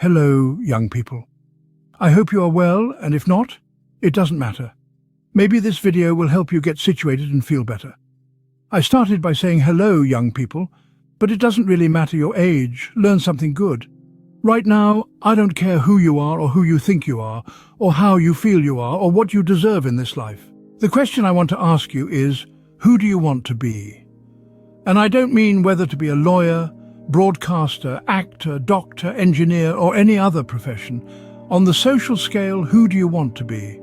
Hello, young people. I hope you are well, and if not, it doesn't matter. Maybe this video will help you get situated and feel better. I started by saying hello, young people, but it doesn't really matter your age. Learn something good. Right now, I don't care who you are or who you think you are, or how you feel you are, or what you deserve in this life. The question I want to ask you is, who do you want to be? And I don't mean whether to be a lawyer, broadcaster, actor, doctor, engineer, or any other profession. On the social scale, who do you want to be?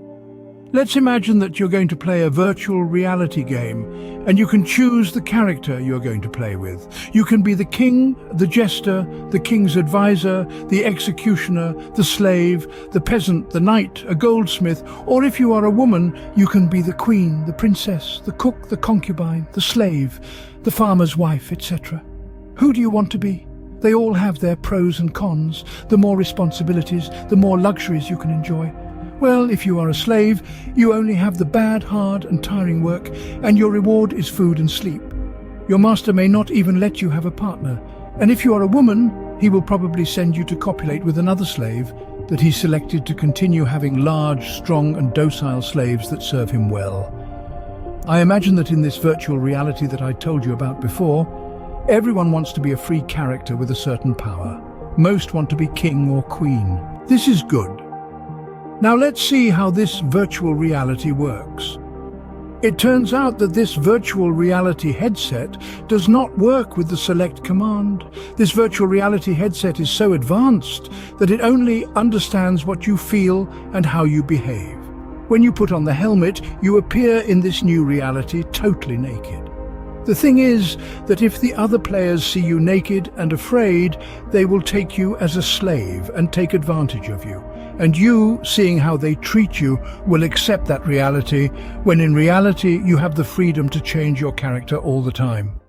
Let's imagine that you're going to play a virtual reality game, and you can choose the character you're going to play with. You can be the king, the jester, the king's advisor, the executioner, the slave, the peasant, the knight, a goldsmith, or if you are a woman, you can be the queen, the princess, the cook, the concubine, the slave, the farmer's wife, etc. Who do you want to be? They all have their pros and cons. The more responsibilities, the more luxuries you can enjoy. Well, if you are a slave, you only have the bad, hard and tiring work, and your reward is food and sleep. Your master may not even let you have a partner, and if you are a woman, he will probably send you to copulate with another slave that he selected to continue having large, strong and docile slaves that serve him well. I imagine that in this virtual reality that I told you about before, everyone wants to be a free character with a certain power. Most want to be king or queen. This is good. Now let's see how this virtual reality works. It turns out that this virtual reality headset does not work with the select command. This virtual reality headset is so advanced that it only understands what you feel and how you behave. When you put on the helmet, you appear in this new reality totally naked. The thing is that if the other players see you naked and afraid, they will take you as a slave and take advantage of you. And you, seeing how they treat you, will accept that reality, when in reality you have the freedom to change your character all the time.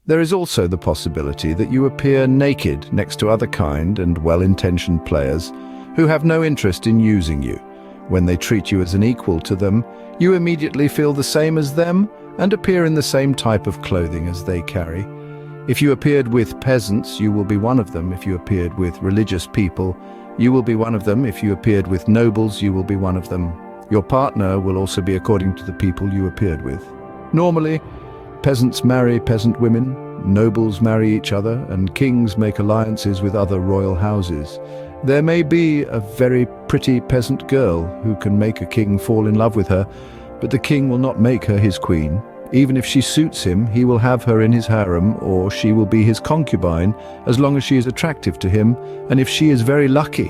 There is also the possibility that you appear naked next to other kind and well-intentioned players who have no interest in using you. When they treat you as an equal to them, you immediately feel the same as them and appear in the same type of clothing as they carry. If you appeared with peasants, you will be one of them. If you appeared with religious people, you will be one of them. If you appeared with nobles, you will be one of them. Your partner will also be according to the people you appeared with. Normally, peasants marry peasant women, nobles marry each other, and kings make alliances with other royal houses. There may be a very pretty peasant girl who can make a king fall in love with her, but the king will not make her his queen. Even if she suits him, he will have her in his harem, or she will be his concubine, as long as she is attractive to him, and if she is very lucky.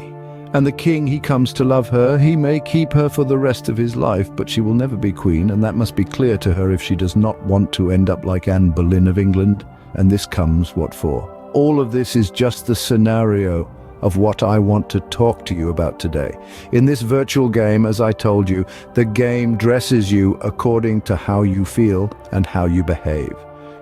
And the king he comes to love her, he may keep her for the rest of his life, but she will never be queen, and that must be clear to her if she does not want to end up like Anne Boleyn of England. And this comes what for? All of this is just the scenario of what I want to talk to you about today. In this virtual game, as I told you, the game dresses you according to how you feel and how you behave.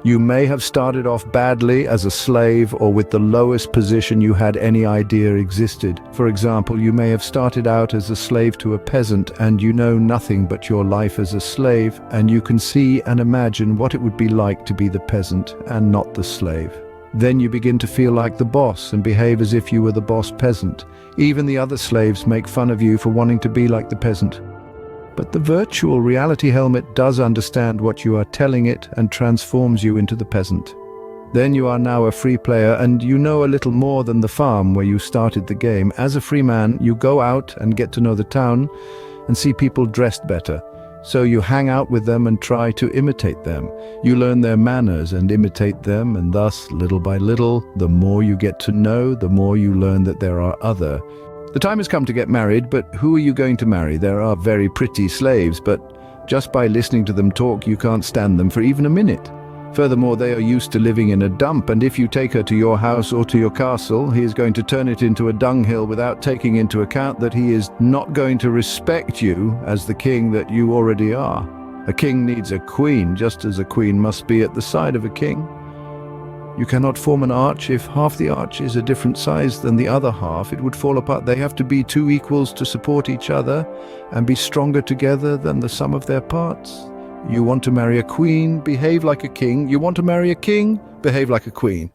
You may have started off badly as a slave or with the lowest position you had any idea existed. For example, you may have started out as a slave to a peasant and you know nothing but your life as a slave, and you can see and imagine what it would be like to be the peasant and not the slave. Then you begin to feel like the boss and behave as if you were the boss peasant. Even the other slaves make fun of you for wanting to be like the peasant. But the virtual reality helmet does understand what you are telling it and transforms you into the peasant. Then you are now a free player, and you know a little more than the farm where you started the game. As a free man, you go out and get to know the town and see people dressed better. So you hang out with them and try to imitate them. You learn their manners and imitate them, and thus, little by little, the more you get to know, the more you learn that there are other. The time has come to get married, but who are you going to marry? There are very pretty slaves, but just by listening to them talk, you can't stand them for even a minute. Furthermore, they are used to living in a dump, and if you take her to your house or to your castle, he is going to turn it into a dunghill without taking into account that he is not going to respect you as the king that you already are. A king needs a queen, just as a queen must be at the side of a king. You cannot form an arch if half the arch is a different size than the other half. It would fall apart. They have to be two equals to support each other and be stronger together than the sum of their parts. You want to marry a queen, behave like a king. You want to marry a king, Behave like a queen.